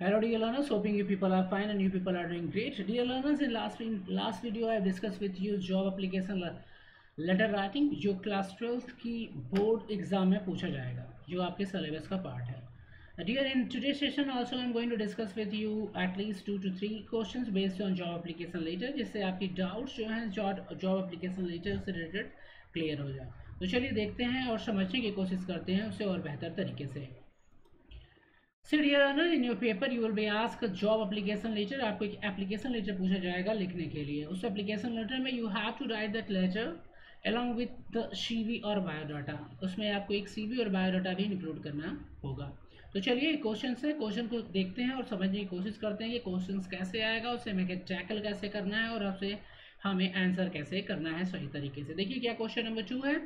Hello dear learners, hoping you people are fine and you people are doing great. Dear learners, in last video I have discussed with you job application letter writing जो class 12th की board exam में पूछा जाएगा, जो आपके syllabus का part है. Dear, in today's session also I am going to discuss with you at least 2 to 3 questions based on job application letter, जिससे आपकी डाउट्स जो हैं जॉब एप्लीकेशन लेटर से रिलेटेड क्लियर हो जाए. तो चलिए देखते हैं और समझने की कोशिश करते हैं उसे और बेहतर तरीके से. So dear learner, in your paper you will be asked job application letter. आपको एक application letter पूछा जाएगा लिखने के लिए. उस application letter में you have to write that letter along with the CV और biodata. उसमें आपको एक CV और biodata भी इंक्लूड करना होगा. तो चलिए क्वेश्चन से क्वेश्चन को देखते हैं और समझने की कोशिश करते हैं कि क्वेश्चन कैसे आएगा, उसे हमें टैकल कैसे करना है और आपसे हमें आंसर कैसे करना है सही तरीके से. देखिए क्या क्वेश्चन नंबर 2 है.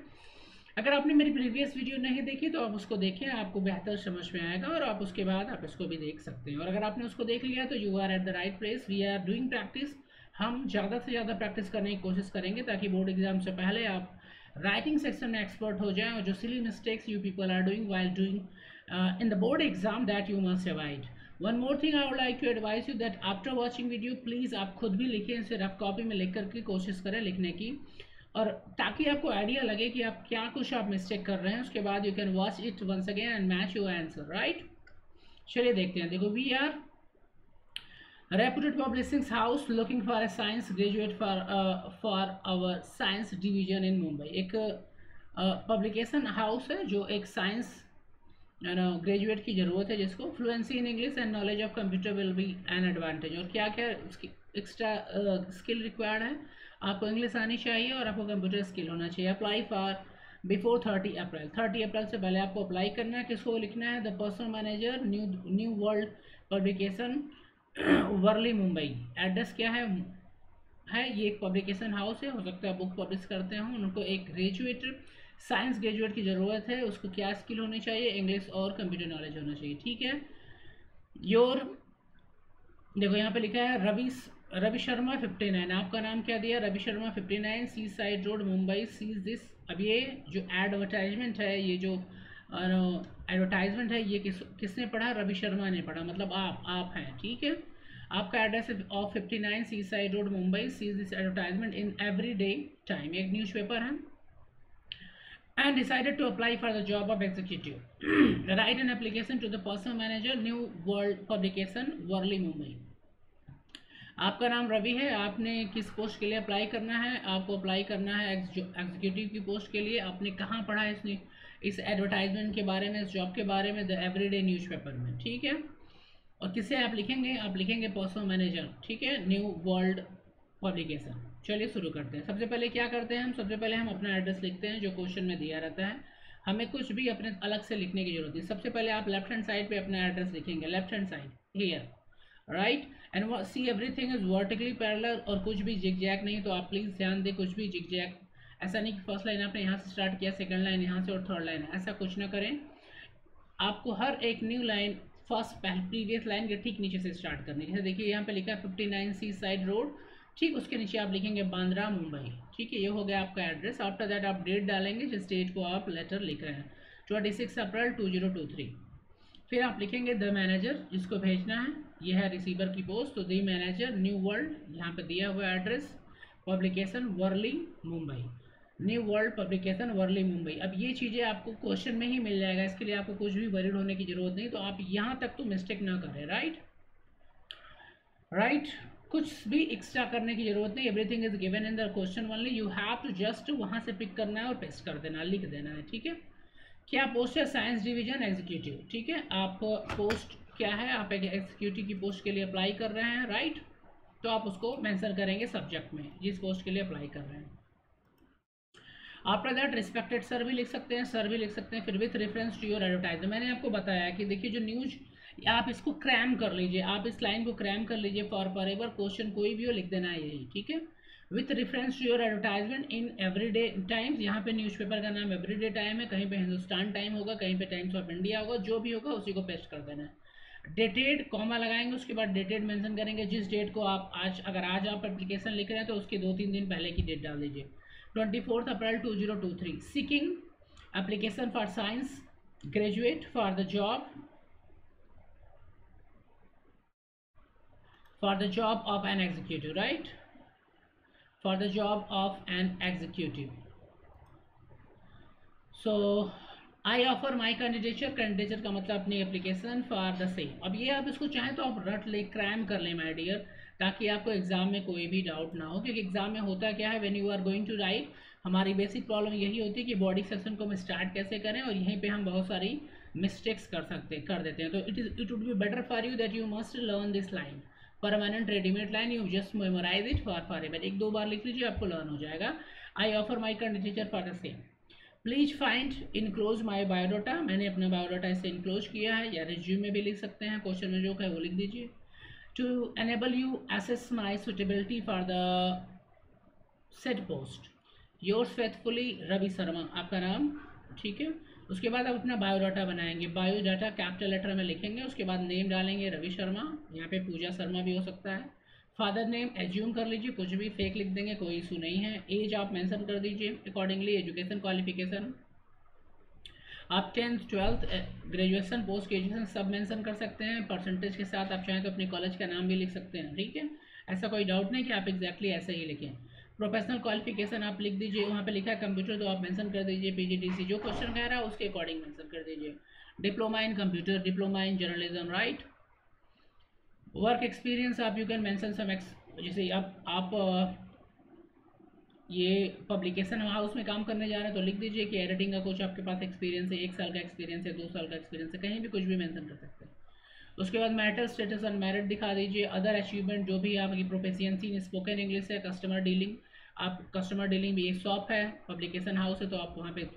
अगर आपने मेरी प्रीवियस वीडियो नहीं देखी तो आप उसको देखें, आपको बेहतर समझ में आएगा और आप उसके बाद आप इसको भी देख सकते हैं. और अगर आपने उसको देख लिया तो you are at the right place. We are doing practice. हम ज़्यादा से ज़्यादा प्रैक्टिस करने की कोशिश करेंगे ताकि बोर्ड एग्जाम से पहले आप राइटिंग सेक्शन में एक्सपर्ट हो जाएं और जो silly mistakes you people are doing while doing in the board exam that you must avoid. One more thing I would like to advise you that after watching video please आप खुद भी लिखें, इसे rough copy में लिख करके कोशिश करें लिखने की, और ताकि आपको आइडिया लगे कि आप क्या कुछ आप मिस्टेक कर रहे हैं. उसके बाद you can watch it once again and match your answer. Right, चलिए देखते हैं. देखो, we are reputed publishing house looking for a science graduate for our science division in Mumbai. एक पब्लिकेशन हाउस है जो एक साइंस ग्रेजुएट की ज़रूरत है जिसको fluency in English and knowledge of computer will be an advantage. और क्या क्या उसकी एक्स्ट्रा स्किल रिक्वायर्ड है, आपको इंग्लिश आनी चाहिए और आपको कंप्यूटर स्किल होना चाहिए. Apply for before 30 April. 30 अप्रैल से पहले आपको अप्लाई करना है. किसको लिखना है? The personal manager, New World Publication, Worli Mumbai. Address क्या है? ये एक पब्लिकेशन हाउस है, हो सकता है बुक पब्लिश करते हों. उनको एक ग्रेजुएट साइंस ग्रेजुएट की ज़रूरत है. उसको क्या स्किल होनी चाहिए? इंग्लिश और कंप्यूटर नॉलेज होना चाहिए. ठीक है. योर, देखो यहाँ पे लिखा है रवि शर्मा 59. आपका नाम क्या दिया? रवि शर्मा 59, सी side road Mumbai. Seize this. अब ये जो एडवर्टाइजमेंट है, ये जो एडवर्टाइजमेंट है, ये किसने पढ़ा? रवि शर्मा ने पढ़ा. मतलब आप हैं. ठीक है. आपका address of 59 C side road Mumbai. Seize this advertisement in Everyday Time. एक न्यूज़पेपर है. And decided to apply for the job of executive. Write an application to the personal manager, New World Publication, Worli, Mumbai. आपका नाम रवि है. आपने किस post के लिए apply करना है? आपको अप्लाई करना है एग्जीक्यूटिव की पोस्ट के लिए. आपने कहाँ पढ़ा है इस एडवर्टाइजमेंट के बारे में, इस जॉब के बारे में? द एवरीडे न्यूज़पेपर में. ठीक है. और किससे आप लिखेंगे? आप लिखेंगे पर्सनल मैनेजर. ठीक है. New World publication. चलिए शुरू करते हैं. सबसे पहले क्या करते हैं हम? सबसे पहले हम अपना एड्रेस लिखते हैं जो क्वेश्चन में दिया रहता है. हमें कुछ भी अपने अलग से लिखने की जरूरत नहीं. सबसे पहले आप लेफ्ट हैंड साइड पे अपना एड्रेस लिखेंगे. Left hand side here. Right. And see everything is vertically parallel, और कुछ भी जिग जैग नहीं. तो आप प्लीज़ ध्यान दें, कुछ भी जिग जैग ऐसा नहीं कि फर्स्ट लाइन आपने यहाँ से स्टार्ट किया, सेकंड लाइन यहाँ से और थर्ड लाइन, ऐसा कुछ ना करें. आपको हर एक new line first previous line के ठीक नीचे से स्टार्ट करनी है. जैसे देखिए यहाँ पे लिखा है 59 सी साइड रोड. ठीक उसके नीचे आप लिखेंगे बांद्रा मुंबई. ठीक है. ये हो गया आपका एड्रेस. आफ्टर दैट आप डेट डालेंगे जिस डेट को आप लेटर लिख रहे हैं, 26 अप्रैल 2023. फिर आप लिखेंगे द मैनेजर, जिसको भेजना है. ये है रिसीवर की पोस्ट. तो द मैनेजर, न्यू वर्ल्ड, यहाँ पे दिया हुआ address, publication Worli Mumbai. New World Publication Worli Mumbai. अब ये चीज़ें आपको क्वेश्चन में ही मिल जाएगा, इसके लिए आपको कुछ भी वरीड होने की जरूरत नहीं. तो आप यहाँ तक तो मिस्टेक ना करें. राइट. कुछ भी एक्स्ट्रा करने की जरूरत नहीं. Everything is given in the question only. You have to just वहाँ से पिक करना है और पेस्ट कर देना, लिख देना है. ठीक है. क्या पोस्ट है? Science division executive. ठीक है. आप पोस्ट क्या है? आप एक एग्जीक्यूटिव की पोस्ट के लिए अप्लाई कर रहे हैं. राइट. तो आप उसको मेंशन करेंगे सब्जेक्ट में, जिस पोस्ट के लिए अप्लाई कर रहे हैं. आफ्टर दैट रिस्पेक्टेड सर भी लिख सकते हैं, सर भी लिख सकते हैं. फिर with reference to your advertisement. मैंने आपको बताया कि देखिए जो न्यूज, आप इसको क्रैम कर लीजिए, आप इस लाइन को क्रैम कर लीजिए. फॉर एवर क्वेश्चन कोई भी हो लिख देना है यही. ठीक है. With reference to your advertisement in Everyday Times. यहाँ पे न्यूज़पेपर का नाम एवरीडे टाइम है, कहीं पे हिंदुस्तान टाइम होगा, कहीं पे टाइम्स ऑफ इंडिया होगा. जो भी होगा उसी को पेस्ट कर देना है. डेटेड कॉमा लगाएंगे, उसके बाद डेटेड मेंशन करेंगे. जिस डेट को आप आज, अगर आज आप एप्लीकेशन लिख रहे हैं तो उसके 2-3 दिन पहले की डेट डाल दीजिए. 24 अप्रैल 2023. Seeking application for science graduate for the job for the job of an executive, right, for the job of an executive. So I offer my candidature, candidature का मतलब अपनी एप्लीकेशन फॉर द सेम। अब ये आप इसको चाहें तो आप रट ले, क्रैम कर लें माय डियर, ताकि आपको एग्जाम में कोई भी डाउट ना हो, क्योंकि एग्जाम में होता क्या है, when you are going to write, हमारी बेसिक प्रॉब्लम यही होती है कि बॉडी सेक्शन को हम स्टार्ट कैसे करें, और यहीं पे हम बहुत सारी मिस्टेक्स कर देते हैं। तो it would be better for you that you must learn this line, permanent readymade line, you just memorize it forever, एक दो बार लिख लीजिए, आपको लर्न हो जाएगा। I offer my candidature for the same. Please find enclose my biodata, मैंने अपना बायोडाटा इसे इनक्लोज किया है, या रिज्यूम में भी लिख सकते हैं, क्वेश्चन में जो है वो लिख दीजिए। To enable you assess my suitability for the set post, yours faithfully Ravi Sharma, आपका नाम, ठीक है। उसके बाद आप अपना बायोडाटा बनाएंगे, बायोडाटा कैपिटल लेटर में लिखेंगे, उसके बाद नेम डालेंगे रवि शर्मा, यहाँ पे पूजा शर्मा भी हो सकता है। फादर नेम एज्यूम कर लीजिए, कुछ भी फेक लिख देंगे, कोई इशू नहीं है। एज आप मेंशन कर दीजिए अकॉर्डिंगली। एजुकेशन क्वालिफिकेशन आप 10th 12th graduation post graduation सब मेंशन कर सकते हैं, परसेंटेज के साथ आप चाहें तो अपने कॉलेज का नाम भी लिख सकते हैं, ठीक है, ऐसा कोई डाउट नहीं कि आप एग्जैक्टली ऐसे ही लिखें। प्रोफेशनल क्वालिफिकेशन आप लिख दीजिए, वहाँ पे लिखा है कंप्यूटर तो आप मेंशन कर दीजिए, पीजीडीसी जो क्वेश्चन कह रहा है उसके अकॉर्डिंग मेंशन कर दीजिए। Diploma in computer, diploma in journalism, right. Work experience आप यू कैन मेंशन सम जैसे आप ये पब्लिकेशन हाउस में काम करने जा रहे हैं तो लिख दीजिए कि एडिटिंग का कुछ आपके पास एक्सपीरियंस है, 1 साल का एक्सपीरियंस है, 2 साल का एक्सपीरियंस है, कहीं भी कुछ भी मेंशन कर सकते हैं। उसके बाद मैरिटल स्टेटस अनमैरिड दिखा दीजिए। अदर अचीवमेंट जो भी आपकी प्रोफेशिएंसी इन स्पोकन इंग्लिश है, कस्टमर डीलिंग, आप कस्टमर डीलिंग भी एक शॉप है, पब्लिकेशन हाउस है, तो आप वहाँ पे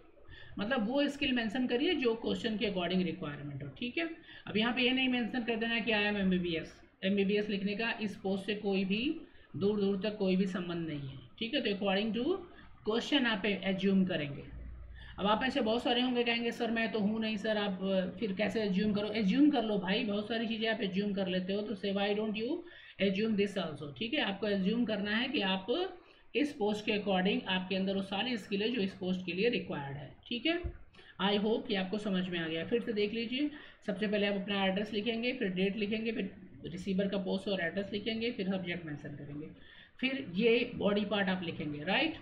मतलब वो स्किल मेंशन करिए जो क्वेश्चन के अकॉर्डिंग रिक्वायरमेंट हो, ठीक है। अब यहाँ पे ये नहीं मेंशन कर देना कि आई एम एमबीबीएस, एमबीबीएस लिखने का इस पोस्ट से कोई भी दूर दूर तक कोई भी संबंध नहीं है, ठीक है। तो अकॉर्डिंग टू क्वेश्चन आप एज्यूम करेंगे। अब आप ऐसे बहुत सारे होंगे कहेंगे सर मैं तो हूँ नहीं सर, आप फिर कैसे एज्यूम करो, एज्यूम कर लो भाई, बहुत सारी चीज़ें आप एज्यूम कर लेते हो, तो से why don't you assume this also, ठीक है। आपको एज्यूम करना है कि आप इस पोस्ट के अकॉर्डिंग आपके अंदर वो सारी स्किल है जो इस पोस्ट के लिए रिक्वायर्ड है, ठीक है। आई होप कि आपको समझ में आ गया। फिर से देख लीजिए, सबसे पहले आप अपना एड्रेस लिखेंगे, फिर डेट लिखेंगे, फिर रिसीवर का पोस्ट और एड्रेस लिखेंगे, फिर सब्जेक्ट मेंशन करेंगे, फिर ये बॉडी पार्ट आप लिखेंगे, राइट।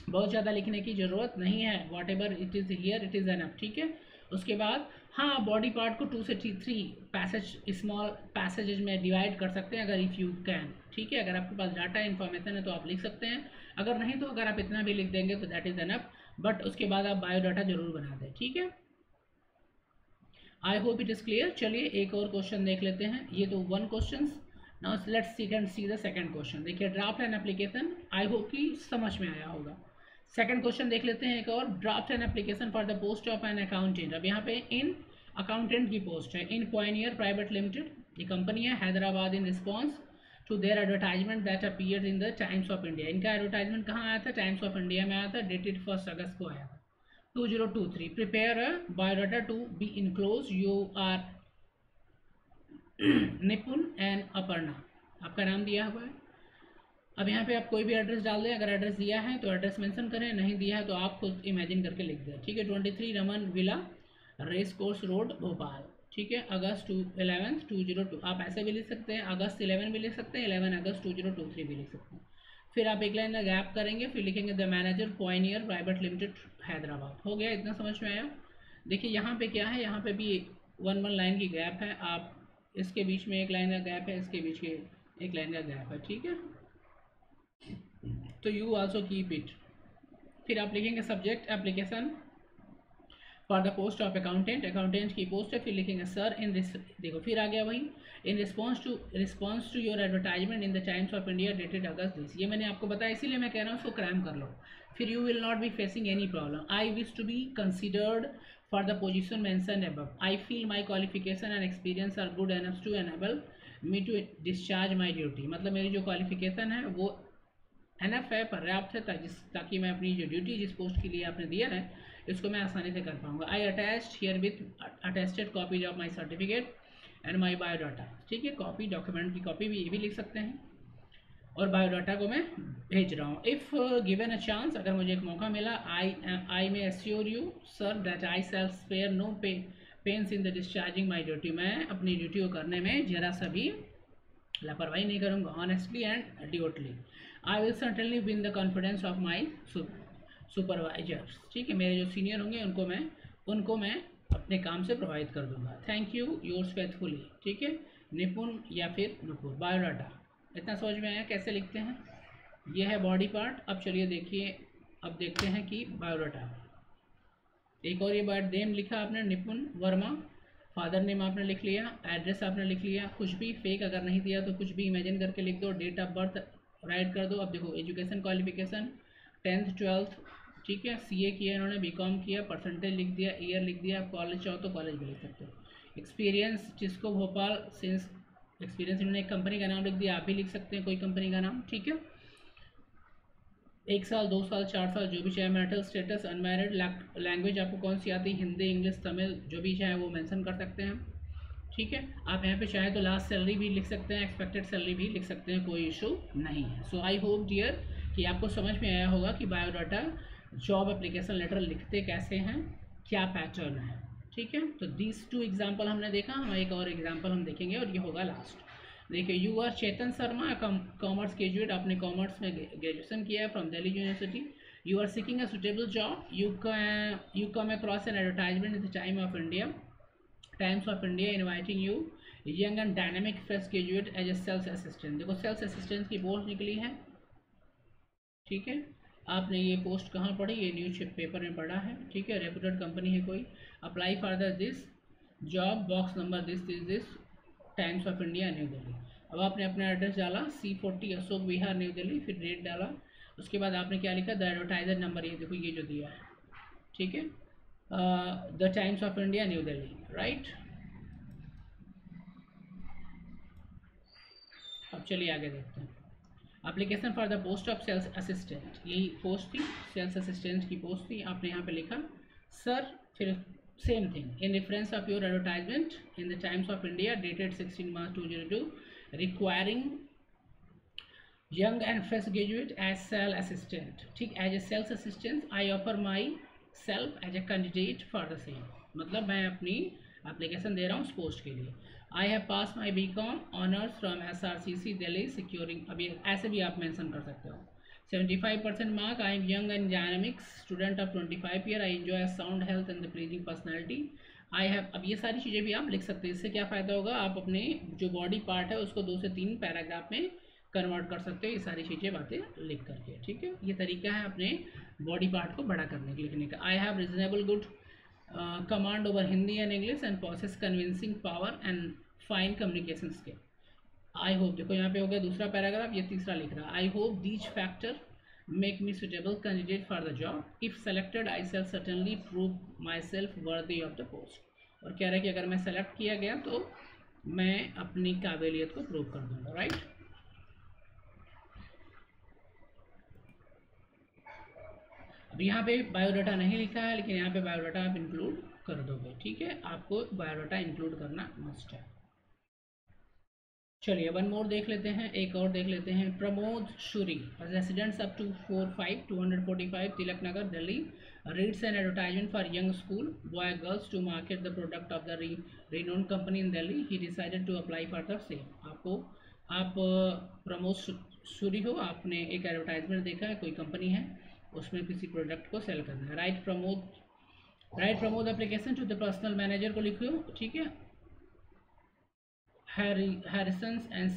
बहुत ज़्यादा लिखने की ज़रूरत नहीं है, what ever it is here it is enough, ठीक है। उसके बाद हाँ, बॉडी पार्ट को 2 से 3 पैसेज स्मॉल पैसेजेज में डिवाइड कर सकते हैं अगर इफ़ यू कैन, ठीक है। अगर आपके पास डाटा इन्फॉर्मेशन है तो आप लिख सकते हैं, अगर नहीं तो अगर आप इतना भी लिख देंगे तो दैट इज़ एनफ, बट उसके बाद आप बायोडाटा जरूर बना दें, ठीक है। I hope it is clear. चलिए एक और क्वेश्चन देख लेते हैं, ये तो 1 question. Now let's see the second question. देखिए draft an application, I hope कि समझ में आया होगा। सेकंड क्वेश्चन देख लेते हैं एक और, draft an application for the post of an accountant. अब यहाँ पे इन अकाउंटेंट की पोस्ट है, इन पॉइनियर प्राइवेट लिमिटेड, ये कंपनी है Hyderabad, in response to their advertisement that appeared in the Times of India. इनका एडवर्टाइजमेंट कहाँ आया था, टाइम्स ऑफ इंडिया में आया था, डेटेड 1 अगस्त को आया था 2023। Prepare a biodata to be enclose, you are Nipun and Aparna, आपका नाम दिया हुआ है। अब यहाँ पे आप कोई भी एड्रेस डाल दें, अगर एड्रेस दिया है तो एड्रेस मेंशन करें, नहीं दिया है तो आप खुद इमेजिन करके लिख दें, ठीक है। 23 Raman Villa, Race Course Road, Bhopal, ठीक है। अगस्त 11 2002, आप ऐसे भी लिख सकते हैं, अगस्त 11 भी लिख सकते हैं, 11 अगस्त 2023 भी लिख सकते हैं। फिर आप एक लाइन का गैप करेंगे, फिर लिखेंगे the manager Pioneer Private limited Hyderabad. हो गया, इतना समझ में आया। देखिए यहाँ पे क्या है, यहाँ पे भी 1 लाइन की गैप है, आप इसके बीच में एक लाइन का गैप है, इसके बीच के एक लाइन का गैप है, ठीक है। तो यू आल्सो कीप इट। फिर आप लिखेंगे subject application for the post of accountant, accountant की पोस्ट है, फिर लिखेंगे सर इन दिस, देखो फिर आ गया वही, in response to your advertisement in the Times of India dated August this. ये मैंने आपको बताया इसीलिए मैं कह रहा हूँ उसको क्रैम कर लो, फिर you will not be facing any problem. I wish to be considered for the position mentioned above, I feel my qualification and experience are good enough to enable me to discharge my duty. मतलब मेरी जो qualification है वो enough है, पर्याप्त है, ताकि मैं अपनी जो ड्यूटी जिस पोस्ट के लिए आपने दिया है इसको मैं आसानी से कर पाऊंगा। I attached herewith attested copies of my certificate and my biodata, ठीक है। कॉपी, डॉक्यूमेंट की कॉपी भी ये भी लिख सकते हैं, और बायोडाटा को मैं भेज रहा हूँ। इफ़ गिवन अ चांस, अगर मुझे एक मौका मिला, I may assure you sir that I shall spare no pains in the discharging my duty. मैं अपनी ड्यूटी को करने में जरा सा भी लापरवाही नहीं करूँगा, honestly and devoutly. I will certainly win the confidence of my supervisors. ठीक है, मेरे जो सीनियर होंगे उनको मैं अपने काम से प्रभावित कर दूंगा। Thank you, yours faithfully. ठीक है, निपुण या फिर नुपुर। बायोडाटा इतना समझ में आया कैसे लिखते हैं। ये है बॉडी पार्ट। अब चलिए देखिए, अब देखते हैं कि बायोडाटा। एक और ये बात नेम लिखा आपने, निपुण वर्मा। फादर नेम आपने लिख लिया, एड्रेस आपने लिख लिया। कुछ भी फेक अगर नहीं दिया तो कुछ भी इमेजिन करके लिख दो। डेट ऑफ बर्थ राइट कर दो। अब देखो, एजुकेशन क्वालिफिकेशन 10th 12th। ठीक है, सीए किया इन्होंने, बीकॉम किया, परसेंटेज लिख दिया, ईयर लिख दिया। कॉलेज चाहो तो कॉलेज भी लिख सकते हो। एक्सपीरियंस जिसको भोपाल सिंस एक्सपीरियंस, इन्होंने एक कंपनी का नाम लिख दिया, आप भी लिख सकते हैं कोई कंपनी का नाम। ठीक है, 1 साल 2 साल 4 साल जो भी चाहे। Marital status unmarried. लैंग्वेज आपको कौन सी आती है, हिंदी इंग्लिश तमिल, जो भी चाहे वो मेंशन कर सकते हैं। ठीक है, आप यहाँ पे चाहे तो लास्ट सैलरी भी लिख सकते हैं, एक्सपेक्टेड सैलरी भी लिख सकते हैं, कोई इशू नहीं है। सो आई होप डियर कि आपको समझ में आया होगा कि बायोडाटा जॉब एप्लीकेशन लेटर लिखते कैसे हैं, क्या पैटर्न है। ठीक है, तो दीज 2 एग्जाम्पल हमने देखा। हम एक और एग्जाम्पल हम देखेंगे और ये होगा लास्ट। देखिए, you are Chetan Sharma, commerce graduate. आपने कॉमर्स में ग्रेजुएशन किया है from Delhi University. You are seeking a suitable job. You come across an advertisement in the Time of India Times of India inviting you young and dynamic fresh graduate as a sales assistant. देखो, sales assistant की post निकली है। ठीक है, आपने ये post कहाँ पढ़ी, ये न्यूज पेपर में पढ़ा है। ठीक है, रेप्यूटेड कंपनी है कोई। Apply for this job, box number this times of India New Delhi. अब आपने अपना एड्रेस डाला, C40 अशोक विहार न्यू दिल्ली, फिर डेट डाला। उसके बाद आपने क्या लिखा, द एडवर्टाइजर नंबर, ये देखो ये जो दिया है। ठीक है, the Times of India New Delhi, right. अब चलिए आगे देखते हैं। Application for the post of sales assistant, यही पोस्ट थी, सेल्स असिस्टेंट की पोस्ट थी। आपने यहाँ पे लिखा सर, फिर same thing, in reference of your advertisement in the Times of India dated 16 March 2002 requiring young and fresh graduate as sale assistant. ठीक, as a sales assistant I offer myself as a candidate for the same. मतलब मैं अपनी application दे रहा हूँ उस post के लिए। I have pass my BCom honours from SRCC Delhi securing. अभी ऐसे भी आप मेंशन कर सकते हो। 75% mark. I am young and dynamic student of 25 year. I enjoy sound health and the pleasing personality. I have, अब ये सारी चीज़ें भी आप लिख सकते हैं। इससे क्या फ़ायदा होगा, आप अपने जो बॉडी पार्ट है उसको 2 से 3 पैराग्राफ में कन्वर्ट कर सकते हो, ये सारी चीज़ें बातें लिख करके। ठीक है, ये तरीका है अपने बॉडी पार्ट को बड़ा करने के लिखने का। I have reasonable good command over Hindi and English and process convincing power and fine communication skill. I hope, देखो यहाँ पे हो गया दूसरा पैराग्राफ, ये तीसरा लिख रहा है। I hope these factor make me suitable candidate for the job. If selected I shall certainly prove myself worthy of the post. और कह रहा है कि अगर मैं सेलेक्ट किया गया तो मैं अपनी काबिलियत को प्रूव कर दूंगा, राइट। अब यहाँ पे बायोडाटा नहीं लिखा है, लेकिन यहाँ पे बायोडाटा आप इंक्लूड कर दोगे। ठीक है, आपको बायोडाटा इंक्लूड करना मस्ट है। चलिए वन मोर देख लेते हैं, एक और देख लेते हैं। Pramod Shuri, residents of 245 245 Tilak Nagar Delhi, reads an advertisement for young school boy girls to market the product of the renowned company in Delhi. He decided to apply for the same. आप प्रमोद शूरी हो, आपने एक एडवर्टाइजमेंट देखा है, कोई कंपनी है, उसमें किसी प्रोडक्ट को सेल करना है। Write Pramod application to the personal manager को लिखो। ठीक है, Harrison and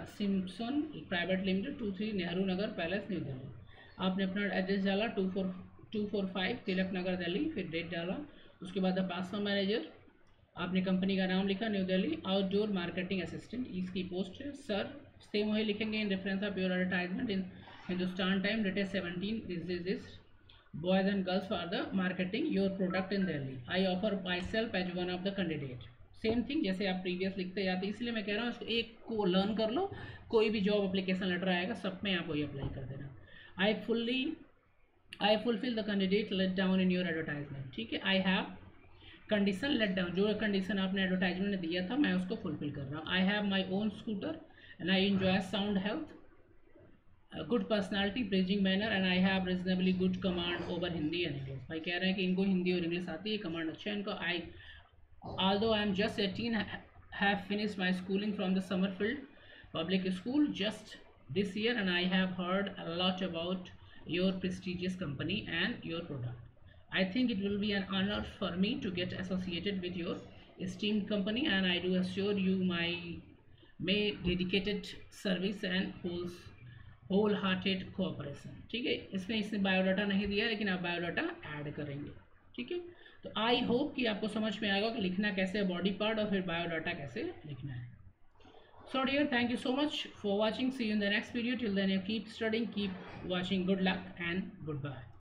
Simpson private limited 23 Nehru Nagar palace new Delhi. आपने अपना एड्रेस डाला 245 तिलक नगर दिल्ली, फिर डेट डाला। उसके बाद पर्सनल मैनेजर, आपने कंपनी का नाम लिखा new Delhi. Outdoor marketing assistant इसकी पोस्ट है। सर सेम वही लिखेंगे, in reference of your advertisement in Hindustan time dated 17 this boys and girls for the marketing your product in Delhi. I offer myself as one of the candidate. Same thing जैसे आप previous लिखते जाते, इसलिए मैं कह रहा हूँ इसको एक को लर्न कर लो। कोई भी जॉब एप्लीकेशन लेटर आएगा सब में आप वही अप्लाई कर देना। I fulfil the candidate laid down in your advertisement. ठीक है, I have condition laid down, जो कंडीशन आपने एडवर्टाइजमेंट में दिया था मैं उसको फुलफिल कर रहा हूँ। I have my own scooter and I enjoy sound health, good personality, pleasing manner and I have reasonably good command over Hindi and English. भाई कह रहे हैं कि इनको हिंदी और इंग्लिश आती है, कमांड अच्छा है इनको। Although I am just 18, have finished my schooling from the Summerfield public school just this year, and I have heard a lot about your prestigious company and your product. I think it will be an honor for me to get associated with your esteemed company, and I do assure you my may dedicated service and whole hearted cooperation. ठीक है, इसमें इसने biodata नहीं दिया लेकिन आप biodata add करेंगे। ठीक है, तो आई होप कि आपको समझ में आएगा कि लिखना कैसे है बॉडी पार्ट और फिर बायोडाटा कैसे लिखना है। So dear, thank you so much for watching, see you in the next video, till then you keep studying, keep watching, good luck and good bye.